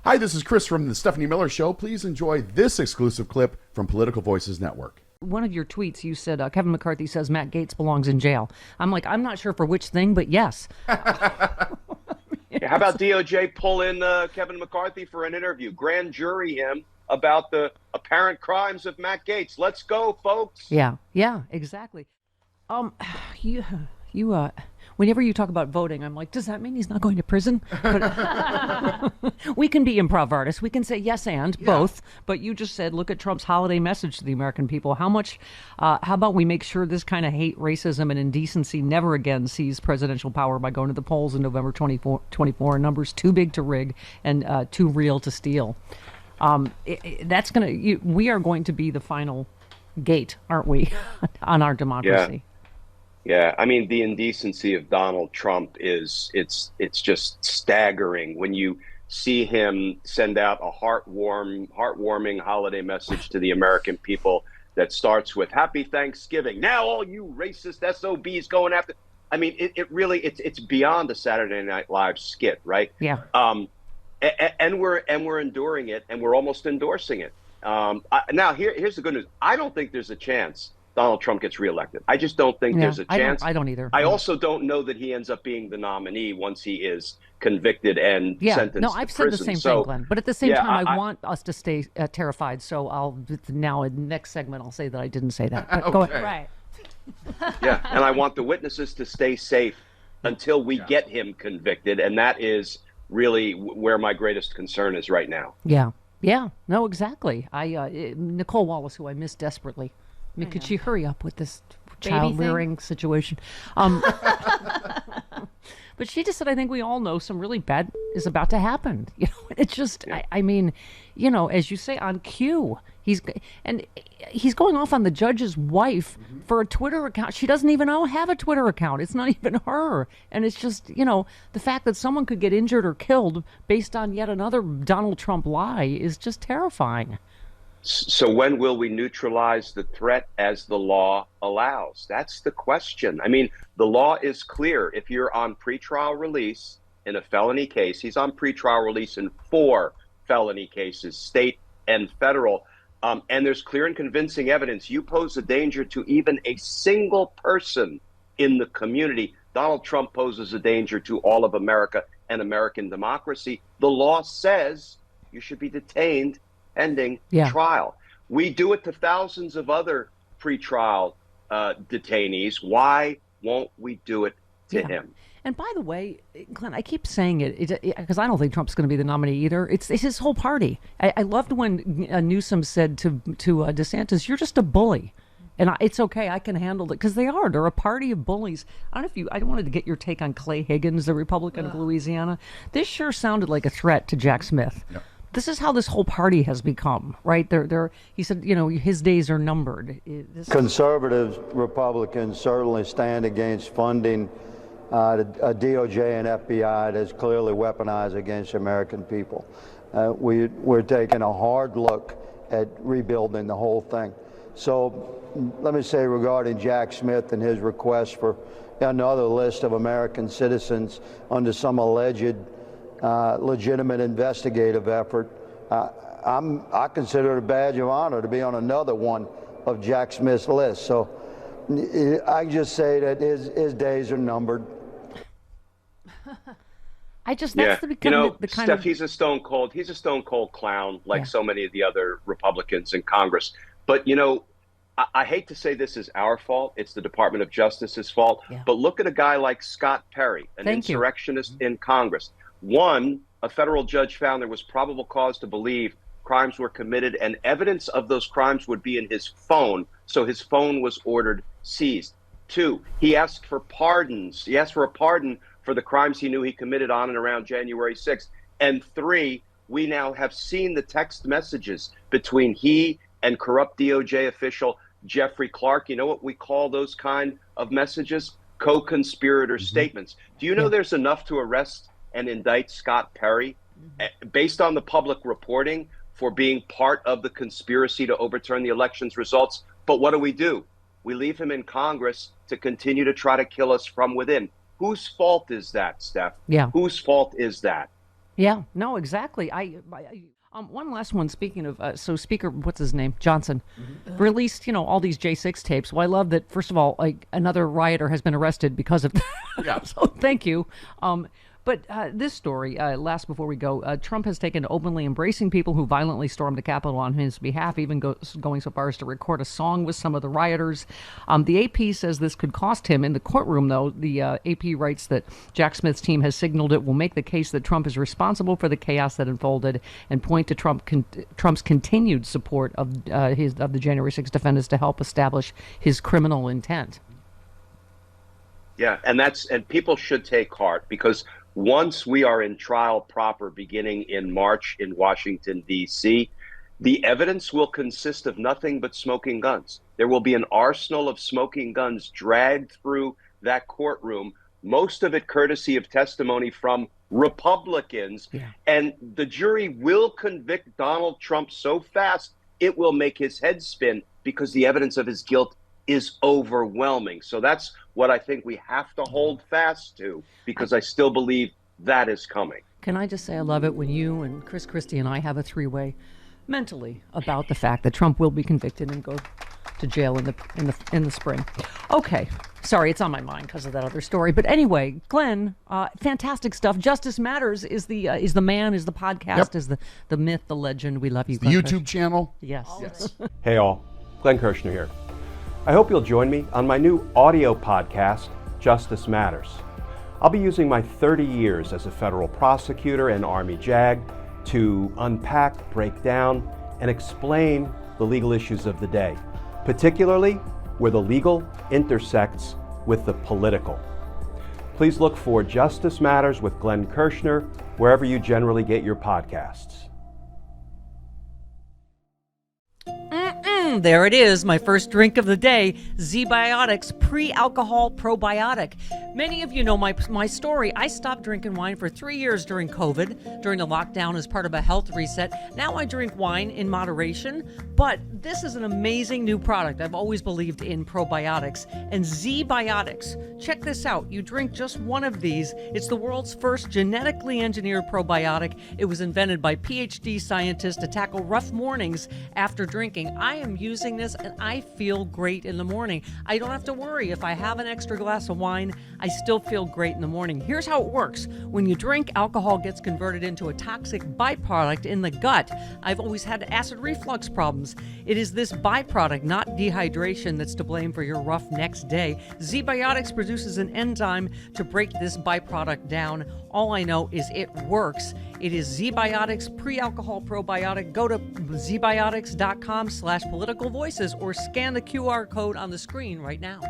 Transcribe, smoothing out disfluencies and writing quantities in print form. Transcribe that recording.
Hi, this is Chris from the Stephanie Miller Show. Please enjoy this exclusive clip from Political Voices Network. One of your tweets, you said Kevin McCarthy says Matt Gaetz belongs in jail. I'm like, I'm not sure for which thing, but yes. How about DOJ pull in Kevin McCarthy for an interview, grand jury him about the apparent crimes of Matt Gaetz? Let's go, folks. Yeah, exactly. Whenever you talk about voting, I'm like, does that mean he's not going to prison? But, we can be improv artists. We can say yes and both. But you just said, look at Trump's holiday message to the American people. How about we make sure this kind of hate, racism, and indecency never again sees presidential power by going to the polls in November 24, numbers too big to rig and too real to steal. We are going to be the final gate, aren't we, on our democracy? Yeah, I mean, the indecency of Donald Trump it's just staggering when you see him send out a heartwarming holiday message to the American people that starts with "Happy Thanksgiving." Now all you racist SOBs going after. I mean, it's beyond a Saturday Night Live skit, right? Yeah. And we're enduring it, and we're almost endorsing it. Now here's the good news. I don't think there's a chance Donald Trump gets reelected. I just don't think there's a chance. I don't either. I also don't know that he ends up being the nominee once he is convicted and sentenced No, I've to said prison. the same thing, Glenn. But at the same time, I want us to stay terrified. So I'll now in the next segment I'll say that I didn't say that. But go ahead. Right. Yeah, and I want the witnesses to stay safe until we get him convicted, and that is really where my greatest concern is right now. Yeah. No, exactly. Nicole Wallace, who I miss desperately. I mean, could she hurry up with this child rearing situation? But she just said, I think we all know some really bad is about to happen. You know, it's just, I mean, you know, as you say, on cue, he's going off on the judge's wife for a Twitter account. She doesn't even have a Twitter account. It's not even her. And it's just, you know, the fact that someone could get injured or killed based on yet another Donald Trump lie is just terrifying. So when will we neutralize the threat as the law allows? That's the question. I mean, the law is clear. If you're on pretrial release in a felony case, he's on pretrial release in 4 felony cases, state and federal, and there's clear and convincing evidence you pose a danger to even a single person in the community. Donald Trump poses a danger to all of America and American democracy. The law says you should be detained pending trial. We do it to thousands of other pretrial detainees. Why won't we do it to him? And by the way, Glenn, I keep saying it because I don't think Trump's going to be the nominee either. It's his whole party. I loved when Newsom said to DeSantis, "You're just a bully." And it's okay, I can handle it, because they are. They're a party of bullies. I wanted to get your take on Clay Higgins, the Republican of Louisiana. This sure sounded like a threat to Jack Smith. Yep. This is how this whole party has become, right? He said, you know, his days are numbered. Conservative Republicans certainly stand against funding a DOJ and FBI that is clearly weaponized against the American people. We're taking a hard look at rebuilding the whole thing. So let me say regarding Jack Smith and his request for another list of American citizens under some alleged legitimate investigative effort, I consider it a badge of honor to be on another one of Jack Smith's list. So I just say that his days are numbered. That's the kind Steph, of he's a stone cold clown, like so many of the other Republicans in Congress. But you know, I hate to say this is our fault. It's the Department of Justice's fault. Yeah. But look at a guy like Scott Perry, an insurrectionist in Congress. One, a federal judge found there was probable cause to believe crimes were committed, and evidence of those crimes would be in his phone. So his phone was ordered seized. 2, he asked for pardons. He asked for a pardon for the crimes he knew he committed on and around January 6th. And 3, we now have seen the text messages between he and corrupt DOJ official Jeffrey Clark. You know what we call those kind of messages? Co-conspirator statements. Do you know there's enough to arrest and indict Scott Perry based on the public reporting for being part of the conspiracy to overturn the election's results? But what do? We leave him in Congress to continue to try to kill us from within. Whose fault is that, Steph? Yeah. Whose fault is that? Yeah, no, exactly. One last one. Speaking of, so Speaker, what's his name, Johnson, released, all these J6 tapes. Well, I love that. First of all, like another rioter has been arrested because of. Yeah. So thank you. But this story, last before we go, Trump has taken to openly embracing people who violently stormed the Capitol on his behalf, even going so far as to record a song with some of the rioters. The AP says this could cost him. In the courtroom, though, the AP writes that Jack Smith's team has signaled it will make the case that Trump is responsible for the chaos that unfolded and point to Trump's continued support of the January 6th defendants to help establish his criminal intent. Yeah, and people should take heart, because once we are in trial proper beginning in March in Washington, D.C., the evidence will consist of nothing but smoking guns. There will be an arsenal of smoking guns dragged through that courtroom, most of it courtesy of testimony from Republicans. Yeah. And the jury will convict Donald Trump so fast it will make his head spin, because the evidence of his guilt is overwhelming. So that's what I think we have to hold fast to, because I still believe that is coming. Can I just say I love it when you and Chris Christie and I have a three-way mentally about the fact that Trump will be convicted and go to jail in the spring. Okay, sorry, it's on my mind because of that other story. But anyway, Glenn, fantastic stuff. Justice Matters is the podcast, yep. Is the myth, the legend. We love you. The YouTube channel. Yes. Hey all, Glenn Kirshner here. I hope you'll join me on my new audio podcast, Justice Matters. I'll be using my 30 years as a federal prosecutor and Army JAG to unpack, break down, and explain the legal issues of the day, particularly where the legal intersects with the political. Please look for Justice Matters with Glenn Kirshner wherever you generally get your podcasts. There it is, my first drink of the day, ZBiotics Pre-Alcohol Probiotic. Many of you know my story. I stopped drinking wine for 3 years during COVID, during the lockdown as part of a health reset. Now I drink wine in moderation, but this is an amazing new product. I've always believed in probiotics. And ZBiotics, check this out. You drink just one of these. It's the world's first genetically engineered probiotic. It was invented by PhD scientists to tackle rough mornings after drinking. I am using this and I feel great in the morning. I don't have to worry if I have an extra glass of wine, I still feel great in the morning. Here's how it works. When you drink, alcohol gets converted into a toxic byproduct in the gut. I've always had acid reflux problems. It is this byproduct, not dehydration, that's to blame for your rough next day. ZBiotics produces an enzyme to break this byproduct down. All I know is it works. It is ZBiotics Pre-Alcohol Probiotic. Go to zbiotics.com/politicalvoices or scan the QR code on the screen right now.